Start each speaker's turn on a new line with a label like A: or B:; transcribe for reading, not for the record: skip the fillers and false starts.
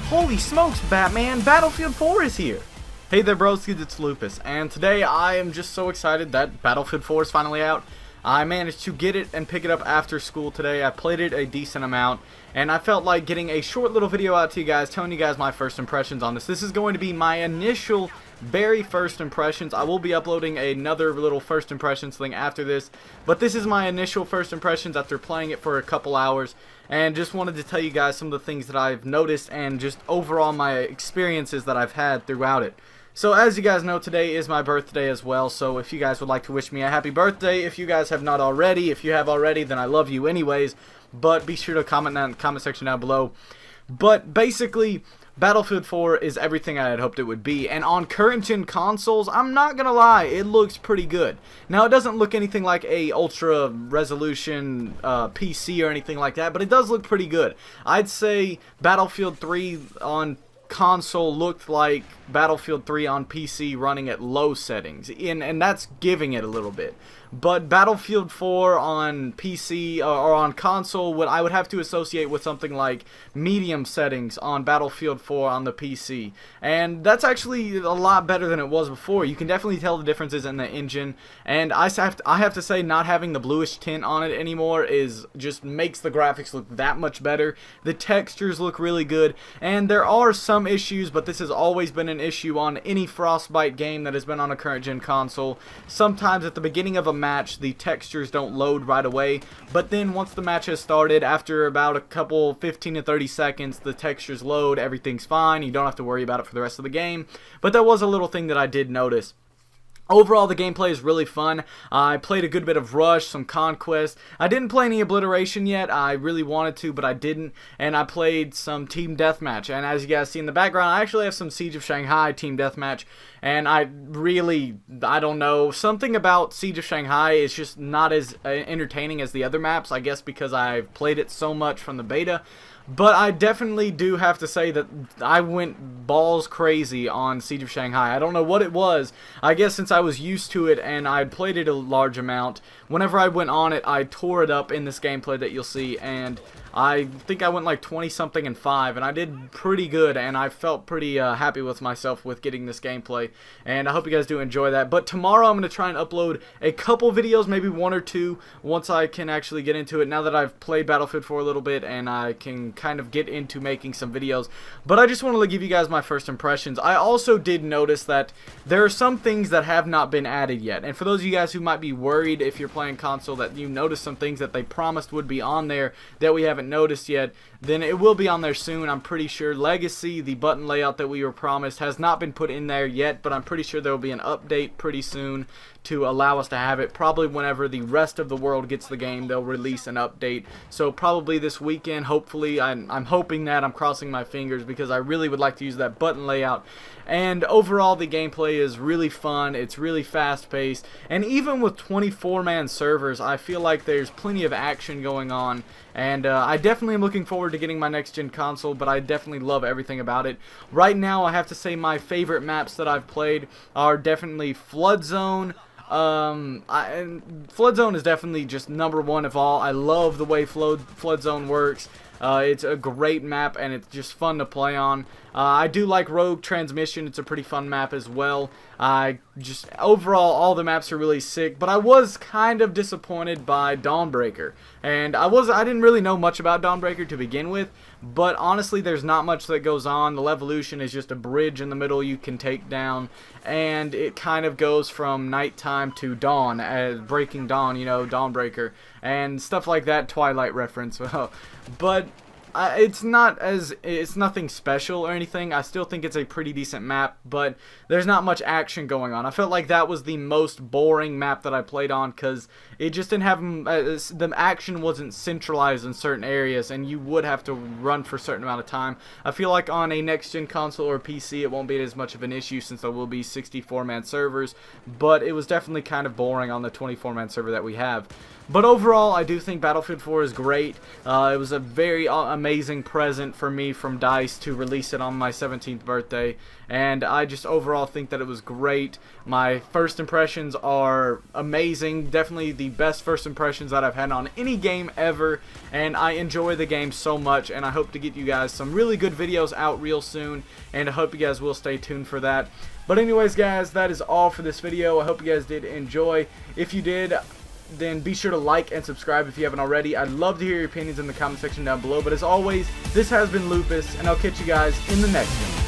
A: Holy smokes, Batman! Battlefield 4 is here! Hey there, broskies, it's Lupus, and today I am just so excited that Battlefield 4 is finally out. I managed to get it and pick it up after school today. I played it a decent amount, and I felt like getting a short little video out to you guys, telling you guys my first impressions on this. This is going to be my initial, very first impressions. I will be uploading another little first impressions thing after this, but this is my initial first impressions after playing it for a couple hours, and just wanted to tell you guys some of the things that I've noticed and just overall my experiences that I've had throughout it. So as you guys know, today is my birthday as well, so if you guys would like to wish me a happy birthday, if you guys have not already, if you have already, then I love you anyways, but be sure to comment that in the comment section down below. But basically, Battlefield 4 is everything I had hoped it would be, and on current gen consoles, I'm not gonna lie, it looks pretty good. Now, it doesn't look anything like a ultra resolution PC or anything like that, but it does look pretty good. I'd say Battlefield 3 on console looked like Battlefield 3 on PC running at low settings, and that's giving it a little bit. But Battlefield 4 on PC or on console, what I would have to associate with something like medium settings on Battlefield 4 on the PC, and that's actually a lot better than it was before. You can definitely tell the differences in the engine, and I have to say, not having the bluish tint on it anymore just makes the graphics look that much better. The textures look really good, and there are some issues, but this has always been an issue on any Frostbite game that has been on a current gen console. Sometimes at the beginning of a match, the textures don't load right away, but then once the match has started, after about a couple 15 to 30 seconds, the textures load, everything's fine, you don't have to worry about it for the rest of the game. But that was a little thing that I did notice. Overall, the gameplay is really fun. I played a good bit of Rush, some Conquest. I didn't play any Obliteration yet. I really wanted to, but I didn't. And I played some Team Deathmatch. And as you guys see in the background, I actually have some Siege of Shanghai Team Deathmatch. And I don't know, something about Siege of Shanghai is just not as entertaining as the other maps. I guess because I've played it so much from the beta. But I definitely do have to say that I went balls crazy on Siege of Shanghai. I don't know what it was. I guess since I was used to it and I'd played it a large amount, whenever I went on it, I tore it up in this gameplay that you'll see, and I think I went like 20-something and 5, and I did pretty good, and I felt pretty happy with myself with getting this gameplay, and I hope you guys do enjoy that. But tomorrow I'm going to try and upload a couple videos, maybe one or two, once I can actually get into it, now that I've played Battlefield 4 a little bit, and I can kind of get into making some videos. But I just wanted to give you guys my first impressions. I also did notice that there are some things that have not been added yet, and for those of you guys who might be worried if you're playing console that you noticed some things that they promised would be on there that we haven't noticed yet, then it will be on there soon, I'm pretty sure. Legacy, the button layout that we were promised, has not been put in there yet, but I'm pretty sure there will be an update pretty soon to allow us to have it. Probably whenever the rest of the world gets the game, they'll release an update. So probably this weekend, hopefully. I'm hoping that. I'm crossing my fingers because I really would like to use that button layout. And overall, the gameplay is really fun. It's really fast-paced. And even with 24-man servers, I feel like there's plenty of action going on. And I definitely am looking forward to getting my next-gen console, but I definitely love everything about it. Right now, I have to say my favorite maps that I've played are definitely Flood Zone. Flood Zone is definitely just #1 of all. I love the way Flood Zone works. It's a great map, and it's just fun to play on. I do like Rogue Transmission. It's a pretty fun map as well. Overall, all the maps are really sick, but I was kind of disappointed by Dawnbreaker. And I didn't really know much about Dawnbreaker to begin with, but honestly, there's not much that goes on. The Levolution is just a bridge in the middle you can take down, and it kind of goes from nighttime to dawn, as Breaking Dawn, you know, Dawnbreaker, and stuff like that, Twilight reference. But it's nothing special or anything. I still think it's a pretty decent map, but there's not much action going on. I felt like that was the most boring map that I played on because it just didn't have the action wasn't centralized in certain areas, and you would have to run for a certain amount of time. I feel like on a next-gen console or PC, it won't be as much of an issue since there will be 64-man servers, but it was definitely kind of boring on the 24-man server that we have. But overall, I do think Battlefield 4 is great. It was a very amazing present for me from DICE to release it on my 17th birthday. And I just overall think that it was great. My first impressions are amazing. Definitely the best first impressions that I've had on any game ever. And I enjoy the game so much. And I hope to get you guys some really good videos out real soon. And I hope you guys will stay tuned for that. But anyways, guys, that is all for this video. I hope you guys did enjoy. If you did, then be sure to like and subscribe if you haven't already. I'd love to hear your opinions in the comment section down below. But as always, this has been Lupus, and I'll catch you guys in the next one.